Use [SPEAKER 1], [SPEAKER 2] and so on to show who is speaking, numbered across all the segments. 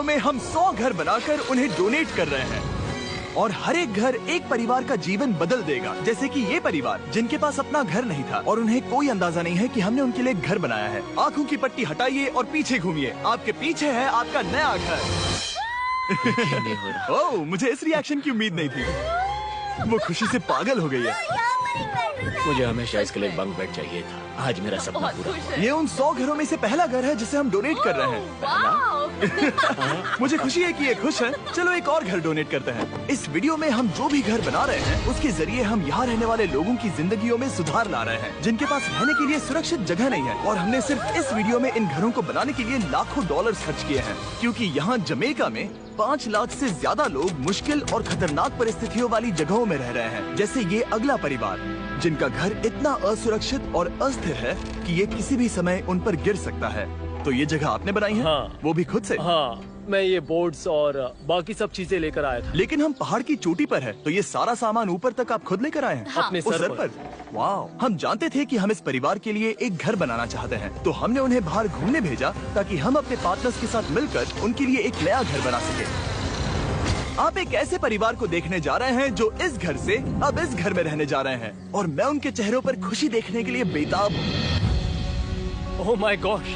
[SPEAKER 1] Video में हम 100 घर बनाकर उन्हें डोनेट कर रहे हैं और हर एक घर एक परिवार का जीवन बदल देगा। जैसे कि ये परिवार जिनके पास अपना घर नहीं था और उन्हें कोई अंदाजा नहीं है कि हमने उनके लिए घर बनाया है। आंखों की पट्टी हटाइए और पीछे घूमिए। आपके पीछे है आपका नया घर। ओह, मुझे इस रिएक्शन की उम्मीद नहीं थी। वो खुशी से पागल हो गई है।
[SPEAKER 2] मुझे हमेशा इसके लिए बंक बेड चाहिए था। आज मेरा सपना पूरा हुआ।
[SPEAKER 1] ये उन 100 घरों में से पहला घर है जिसे हम डोनेट कर रहे हैं। मुझे खुशी है कि ये खुश हैं। चलो एक और घर डोनेट करते हैं। इस वीडियो में हम जो भी घर बना रहे हैं उसके जरिए हम यहाँ रहने वाले लोगों की जिंदगियों में सुधार ला रहे हैं जिनके पास रहने के लिए सुरक्षित जगह नहीं है। और हमने सिर्फ इस वीडियो में इन घरों को बनाने के लिए लाखों डॉलर खर्च किए हैं, क्योंकि यहाँ जमैका में 5 लाख से ज्यादा लोग मुश्किल और खतरनाक परिस्थितियों वाली जगहों में रह रहे हैं। जैसे ये अगला परिवार जिनका घर इतना असुरक्षित और अस्थिर है कि ये किसी भी समय उन पर गिर सकता है। तो ये जगह आपने बनाई है?
[SPEAKER 3] हाँ।
[SPEAKER 1] वो भी खुद से?
[SPEAKER 3] हाँ, मैं ये बोर्ड्स और बाकी सब चीजें लेकर आया था।
[SPEAKER 1] लेकिन हम पहाड़ की चोटी पर है, तो ये सारा सामान ऊपर तक आप खुद लेकर आए हैं?
[SPEAKER 3] हाँ। अपने सर पर।
[SPEAKER 1] वाह! हम जानते थे कि हम इस परिवार के लिए एक घर बनाना चाहते हैं, तो हमने उन्हें बाहर घूमने भेजा ताकि हम अपने पार्टनर्स के साथ मिलकर उनके लिए एक नया घर बना सके। आप एक ऐसे परिवार को देखने जा रहे हैं जो इस घर से अब इस घर में रहने जा रहे हैं, और मैं उनके चेहरों पर खुशी देखने के लिए बेताब हूँ।
[SPEAKER 3] Oh my gosh!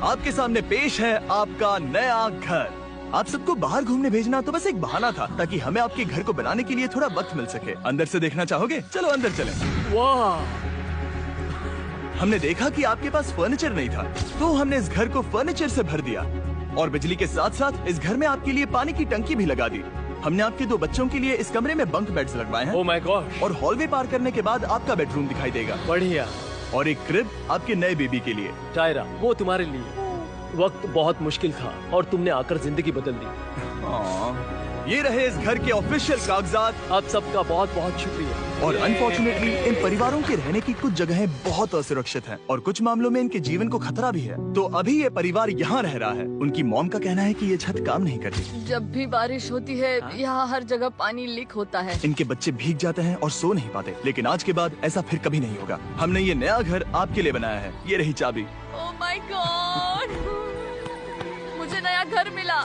[SPEAKER 1] आपके सामने पेश है आपका नया घर। आप सबको बाहर घूमने भेजना तो बस एक बहाना था ताकि हमें आपके घर को बनाने के लिए थोड़ा वक्त मिल सके। अंदर से देखना चाहोगे? चलो अंदर चलें।
[SPEAKER 3] वाह!
[SPEAKER 1] हमने देखा कि आपके पास फर्नीचर नहीं था, तो हमने इस घर को फर्नीचर से भर दिया और बिजली के साथ साथ इस घर में आपके लिए पानी की टंकी भी लगा दी। हमने आपके 2 बच्चों के लिए इस कमरे में बंक बेड्स लगवाए हैं।
[SPEAKER 3] Oh my gosh!
[SPEAKER 1] और हॉलवे पार करने के बाद आपका बेडरूम दिखाई देगा।
[SPEAKER 3] बढ़िया।
[SPEAKER 1] और एक क्रिब आपके नए बेबी के लिए।
[SPEAKER 3] टायरा, वो तुम्हारे लिए। वक्त बहुत मुश्किल था और तुमने आकर जिंदगी बदल दी।
[SPEAKER 1] ये रहे इस घर के ऑफिशियल कागजात।
[SPEAKER 3] आप सबका बहुत बहुत शुक्रिया।
[SPEAKER 1] और अनफॉर्चुनेटली इन परिवारों के रहने की कुछ जगहें बहुत असुरक्षित हैं और कुछ मामलों में इनके जीवन को खतरा भी है। तो अभी ये परिवार यहाँ रह रहा है। उनकी मॉम का कहना है कि ये छत काम नहीं करती।
[SPEAKER 4] जब भी बारिश होती है यहाँ हर जगह पानी लीक होता है।
[SPEAKER 1] इनके बच्चे भीग जाते हैं और सो नहीं पाते, लेकिन आज के बाद ऐसा फिर कभी नहीं होगा। हमने ये नया घर आपके लिए बनाया है। ये रही चाबी।
[SPEAKER 4] Oh my God! मुझे नया घर मिला।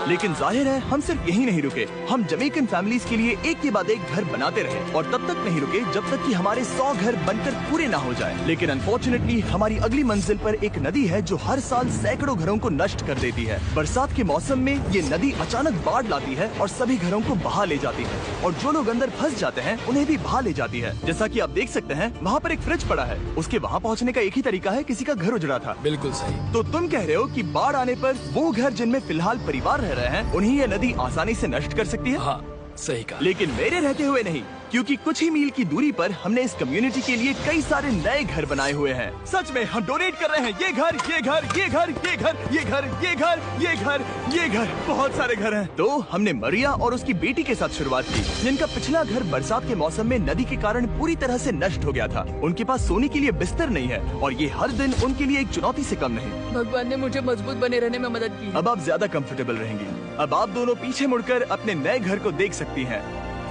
[SPEAKER 1] लेकिन जाहिर है हम सिर्फ यही नहीं रुके। हम जमैकन फैमिलीज के लिए एक के बाद एक घर बनाते रहे और तब तक नहीं रुके जब तक कि हमारे 100 घर बनकर पूरे ना हो जाए। लेकिन अनफॉर्चुनेटली हमारी अगली मंजिल पर एक नदी है जो हर साल सैकड़ों घरों को नष्ट कर देती है। बरसात के मौसम में ये नदी अचानक बाढ़ लाती है और सभी घरों को बहा ले जाती है, और जो लोग अंदर फंस जाते हैं उन्हें भी बहा ले जाती है। जैसा कि आप देख सकते हैं वहाँ पर एक फ्रिज पड़ा है। उसके वहाँ पहुँचने का एक ही तरीका है, किसी का घर उजड़ा था।
[SPEAKER 2] बिल्कुल सही।
[SPEAKER 1] तो तुम कह रहे हो कि बाढ़ आने पर वो घर जिनमें फिलहाल परिवार रह रहे हैं उन्हें ये नदी आसानी से नष्ट कर सकती है?
[SPEAKER 2] हाँ, सही कहा।
[SPEAKER 1] लेकिन मेरे रहते हुए नहीं, क्योंकि कुछ ही मील की दूरी पर हमने इस कम्युनिटी के लिए कई सारे नए घर बनाए हुए हैं। सच में हम डोनेट कर रहे हैं। ये घर, ये घर, ये घर, ये घर, ये घर, ये घर, ये घर, ये घर, बहुत सारे घर हैं। तो हमने मरिया और उसकी बेटी के साथ शुरुआत की, जिनका पिछला घर बरसात के मौसम में नदी के कारण पूरी तरह से नष्ट हो गया था। उनके पास सोने के लिए बिस्तर नहीं है और ये हर दिन उनके लिए एक चुनौती से कम नहीं।
[SPEAKER 4] भगवान ने मुझे मजबूत बने रहने में मदद की।
[SPEAKER 1] अब आप ज्यादा कंफर्टेबल रहेंगी। अब आप दोनों पीछे मुड़कर अपने नए घर को देख सकती हैं।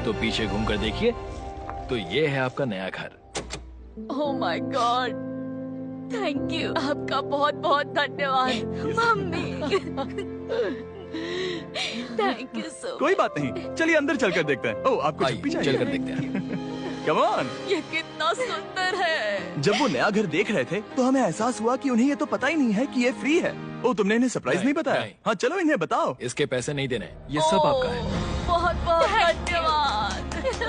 [SPEAKER 2] तो पीछे घूमकर देखिए, तो ये है आपका नया घर।
[SPEAKER 4] Oh my God! Thank you. आपका बहुत बहुत धन्यवाद मम्मी। Thank you so.
[SPEAKER 1] कोई बात नहीं, चलिए अंदर चलकर देखते हैं। ओह, आपको छुट्टी चाहिए?
[SPEAKER 2] चलकर देखते हैं।
[SPEAKER 1] Come on.
[SPEAKER 4] ये कितना सुंदर है।
[SPEAKER 1] जब वो नया घर देख रहे थे तो हमें एहसास हुआ कि उन्हें ये तो पता ही नहीं है कि ये फ्री है। ओ, तुमने इन्हें सरप्राइज नहीं बताया?
[SPEAKER 2] नहीं।
[SPEAKER 1] हाँ, चलो इन्हें बताओ।
[SPEAKER 2] इसके पैसे नहीं देने, ये सब आपका है।
[SPEAKER 4] बहुत बहुत धन्यवाद।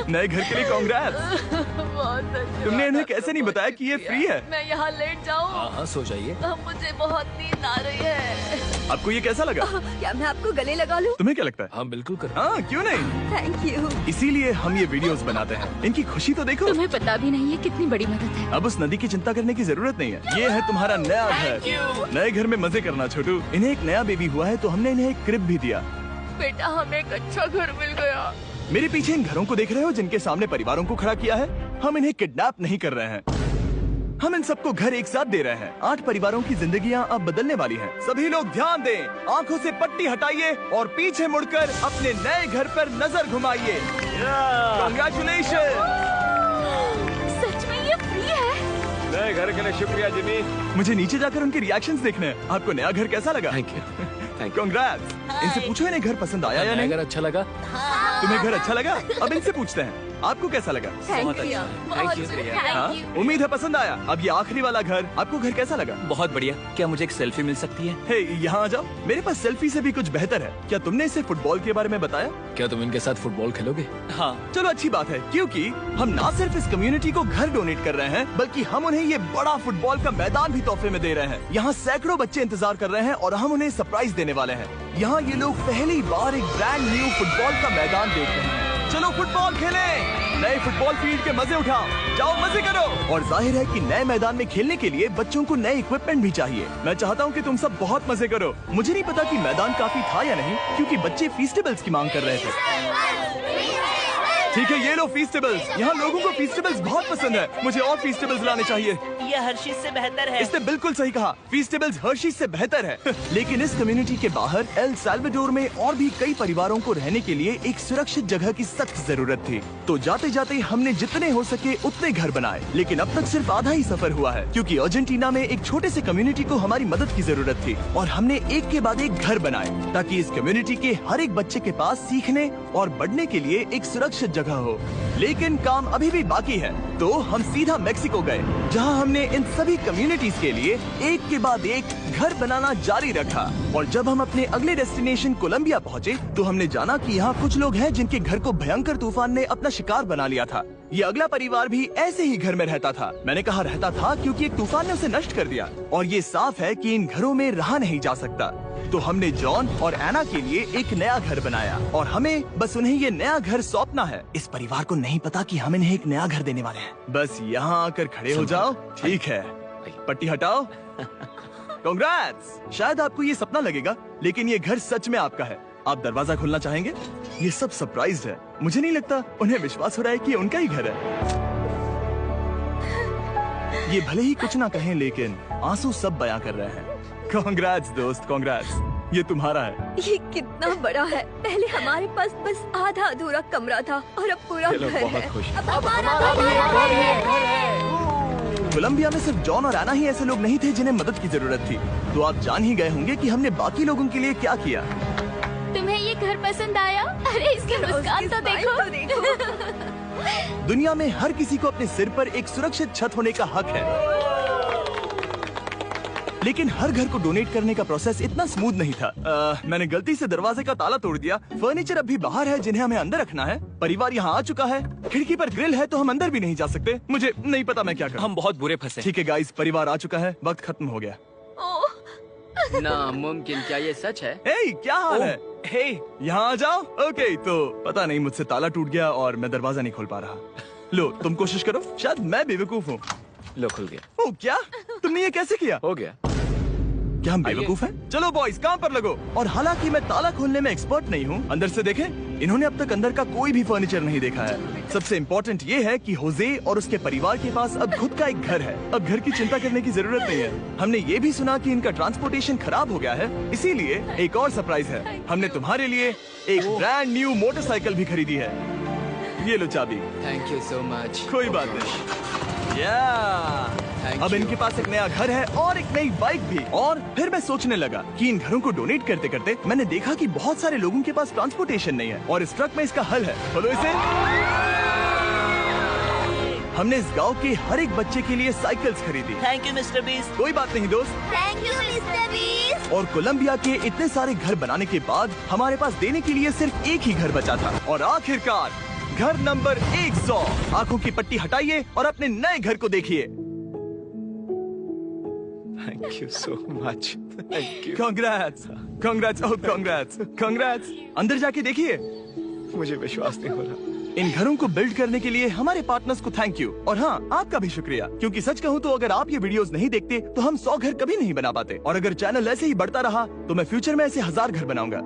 [SPEAKER 1] नए घर के लिए कांग्रेट्स।
[SPEAKER 4] बहुत धन्यवाद।
[SPEAKER 1] तुमने इन्हें कैसे नहीं बताया कि ये फ्री है?
[SPEAKER 4] मैं यहाँ लेट जाऊँ?
[SPEAKER 2] हाँ हाँ, सो जाइए।
[SPEAKER 4] मुझे बहुत नींद आ रही है।
[SPEAKER 1] आपको ये कैसा लगा?
[SPEAKER 5] क्या मैं आपको गले लगा लूं?
[SPEAKER 1] तुम्हें क्या लगता है?
[SPEAKER 2] हाँ बिल्कुल कर।
[SPEAKER 1] हाँ, क्यों नहीं?
[SPEAKER 5] Thank you.
[SPEAKER 1] इसीलिए हम ये वीडियोस बनाते हैं। इनकी खुशी तो देखो।
[SPEAKER 5] तुम्हें पता भी नहीं है कितनी बड़ी मदद है।
[SPEAKER 1] अब उस नदी की चिंता करने की जरूरत नहीं है। ये है तुम्हारा नया घर। नए घर में मजे करना छोटू। इन्हें एक नया बेबी हुआ है तो हमने इन्हें एक क्रिब भी दिया।
[SPEAKER 4] बेटा, हमें एक अच्छा घर मिल गया।
[SPEAKER 1] मेरे पीछे इन घरों को देख रहे हो जिनके सामने परिवारों को खड़ा किया है? हम इन्हें किडनैप नहीं कर रहे हैं, हम इन सबको घर एक साथ दे रहे हैं। 8 परिवारों की जिंदगियां अब बदलने वाली हैं। सभी लोग ध्यान दें, आंखों से पट्टी हटाइए और पीछे मुड़कर अपने नए घर पर नजर घुमाइए। Congratulations!
[SPEAKER 5] सच में ये फ्री है?
[SPEAKER 3] नए घर के लिए शुक्रिया जिमी।
[SPEAKER 1] मुझे नीचे जाकर उनके रिएक्शंस देखने हैं। आपको नया घर कैसा लगा?
[SPEAKER 2] Thank you, thank you.
[SPEAKER 1] Congrats. इनसे पूछो इन्हें घर पसंद आया या नहीं?
[SPEAKER 3] अगर अच्छा लगा।
[SPEAKER 1] तुम्हें घर अच्छा लगा? अब इनसे पूछते हैं आपको कैसा लगा?
[SPEAKER 5] Thank you.
[SPEAKER 2] Thank you.
[SPEAKER 1] हाँ? उम्मीद है पसंद आया। अब ये आखिरी वाला घर, आपको घर कैसा लगा?
[SPEAKER 2] बहुत बढ़िया। क्या मुझे एक सेल्फी मिल सकती है?
[SPEAKER 1] हे, यहाँ आ जाओ। मेरे पास सेल्फी से भी कुछ बेहतर है। क्या तुमने इसे फुटबॉल के बारे में बताया?
[SPEAKER 3] क्या तुम इनके साथ फुटबॉल खेलोगे?
[SPEAKER 2] हाँ।
[SPEAKER 1] चलो अच्छी बात है, क्योंकि हम ना सिर्फ इस कम्युनिटी को घर डोनेट कर रहे हैं, बल्कि हम उन्हें ये बड़ा फुटबॉल का मैदान भी तोहफे में दे रहे हैं। यहाँ सैकड़ों बच्चे इंतजार कर रहे हैं और हम उन्हें सरप्राइज देने वाले हैं। यहाँ ये लोग पहली बार एक ब्रांड न्यू फुटबॉल का मैदान देख रहे हैं। चलो फुटबॉल खेलें, नए फुटबॉल फील्ड के मजे उठाओ, जाओ मजे करो। और जाहिर है कि नए मैदान में खेलने के लिए बच्चों को नए इक्विपमेंट भी चाहिए। मैं चाहता हूँ कि तुम सब बहुत मजे करो। मुझे नहीं पता कि मैदान काफी था या नहीं, क्योंकि बच्चे फीस्टेबल्स की मांग कर रहे थे। ठीक है, ये लो फीस्टेबल्स। यहाँ लोगों को फीस्टेबल्स बहुत पसंद है। मुझे और फीस्टेबल्स लाने चाहिए।
[SPEAKER 6] ये हर्शीज से बेहतर है।
[SPEAKER 1] इसने बिल्कुल सही कहा, फीस्टेबल्स हर्शीज से बेहतर है। लेकिन इस कम्युनिटी के बाहर एल साल्वाडोर में और भी कई परिवारों को रहने के लिए एक सुरक्षित जगह की सख्त जरूरत थी। तो जाते जाते हमने जितने हो सके उतने घर बनाए, लेकिन अब तक सिर्फ आधा ही सफर हुआ है, क्योंकि अर्जेंटीना में एक छोटे से कम्युनिटी को हमारी मदद की जरूरत थी और हमने एक के बाद एक घर बनाए ताकि इस कम्युनिटी के हर एक बच्चे के पास सीखने और बढ़ने के लिए एक सुरक्षित जगह हो। लेकिन काम अभी भी बाकी है, तो हम सीधा मेक्सिको गए, जहां हमने इन सभी कम्युनिटीज के लिए एक के बाद एक घर बनाना जारी रखा। और जब हम अपने अगले डेस्टिनेशन कोलंबिया पहुंचे, तो हमने जाना कि यहाँ कुछ लोग हैं जिनके घर को भयंकर तूफान ने अपना शिकार बना लिया था। ये अगला परिवार भी ऐसे ही घर में रहता था। मैंने कहा रहता था क्योंकि एक तूफान ने उसे नष्ट कर दिया और ये साफ है कि इन घरों में रहा नहीं जा सकता। तो हमने जॉन और एना के लिए एक नया घर बनाया और हमें बस उन्हें ये नया घर सौंपना है। इस परिवार को नहीं पता कि हम इन्हें एक नया घर देने वाले हैं। बस यहाँ आकर खड़े हो जाओ। ठीक है, पट्टी हटाओ। कांग्रेट्स। शायद आपको ये सपना लगेगा, लेकिन ये घर सच में आपका है। आप दरवाजा खोलना चाहेंगे? ये सब सरप्राइज है। मुझे नहीं लगता उन्हें विश्वास हो रहा है कि ये उनका ही घर है। ये भले ही कुछ ना कहें, लेकिन आंसू सब बयां कर रहे हैं। कांग्रेट्स दोस्त, कांग्रेट्स। ये तुम्हारा है।
[SPEAKER 5] ये कितना बड़ा है। पहले हमारे पास बस आधा अधूरा कमरा था और अब पूरा घर है।
[SPEAKER 3] बहुत खुश।
[SPEAKER 5] अब हमारा घर है।
[SPEAKER 1] कोलंबिया में सिर्फ जॉन और एना ही ऐसे लोग नहीं थे जिन्हें मदद की जरूरत थी। तो आप जान ही गए होंगे कि हमने बाकी लोगों के लिए क्या किया।
[SPEAKER 4] तुम्हें ये घर पसंद आया? अरे इसकी मुस्कान तो देखो।
[SPEAKER 1] दुनिया में हर किसी को अपने सिर पर एक सुरक्षित छत होने का हक है, लेकिन हर घर को डोनेट करने का प्रोसेस इतना स्मूथ नहीं था। मैंने गलती से दरवाजे का ताला तोड़ दिया। फर्नीचर अब भी बाहर है जिन्हें हमें अंदर रखना है। परिवार यहाँ आ चुका है। खिड़की पर ग्रिल है तो हम अंदर भी नहीं जा सकते। मुझे नहीं पता मैं क्या करूं।
[SPEAKER 2] हम बहुत बुरे फंसे।
[SPEAKER 1] ठीक है गाइस, परिवार आ चुका है। वक्त खत्म हो गया।
[SPEAKER 7] नामुमकिन, क्या ये सच है?
[SPEAKER 1] हे, क्या हाल है? हे, यहाँ आ जाओ। ओके, तो पता नहीं मुझसे ताला टूट गया और मैं दरवाजा नहीं खोल पा रहा। लो, तुम कोशिश करो। शायद मैं बेवकूफ हूँ।
[SPEAKER 2] लो, खुल गया।
[SPEAKER 1] ओ क्या? तुमने ये कैसे किया?
[SPEAKER 2] हो गया।
[SPEAKER 1] क्या हम बेवकूफ हैं? चलो बॉयज, काम पर लगो। और हालांकि मैं ताला खोलने में एक्सपर्ट नहीं हूँ, अंदर से देखें। इन्होंने अब तक अंदर का कोई भी फर्नीचर नहीं देखा है। सबसे इम्पोर्टेंट ये है कि होजे और उसके परिवार के पास अब खुद का एक घर है। अब घर की चिंता करने की जरूरत नहीं है। हमने ये भी सुना कि इनका ट्रांसपोर्टेशन खराब हो गया है, इसीलिए एक और सरप्राइज है। हमने तुम्हारे लिए एक ब्रांड न्यू मोटरसाइकिल भी खरीदी है। ये लो चाबी।
[SPEAKER 7] Thank you so much.
[SPEAKER 1] कोई बात नहीं। अब इनके पास एक नया घर है और एक नई बाइक भी। और फिर मैं सोचने लगा कि इन घरों को डोनेट करते करते मैंने देखा कि बहुत सारे लोगों के पास ट्रांसपोर्टेशन नहीं है और इस ट्रक में इसका हल है। खोलो इसे। हमने इस गांव के हर एक बच्चे के लिए साइकिल्स खरीदी।
[SPEAKER 6] Thank you mister beast.
[SPEAKER 1] कोई बात नहीं दोस्त।
[SPEAKER 4] Thank you mister beast.
[SPEAKER 1] और कोलंबिया के इतने सारे घर बनाने के बाद हमारे पास देने के लिए सिर्फ एक ही घर बचा था। और आखिरकार घर नंबर 100। आंखों की पट्टी हटाइए और अपने नए घर को देखिए।
[SPEAKER 2] Thank you so much. Thank you.
[SPEAKER 1] Congrats, congrats, oh congrats, congrats. अंदर जाके देखिए।
[SPEAKER 2] मुझे विश्वास नहीं हो रहा।
[SPEAKER 1] इन घरों को बिल्ड करने के लिए हमारे पार्टनर्स को थैंक यू। और हाँ, आपका भी शुक्रिया, क्योंकि सच कहूँ तो अगर आप ये वीडियोस नहीं देखते तो हम 100 घर कभी नहीं बना पाते। और अगर चैनल ऐसे ही बढ़ता रहा तो मैं फ्यूचर में ऐसे 1000 घर बनाऊंगा।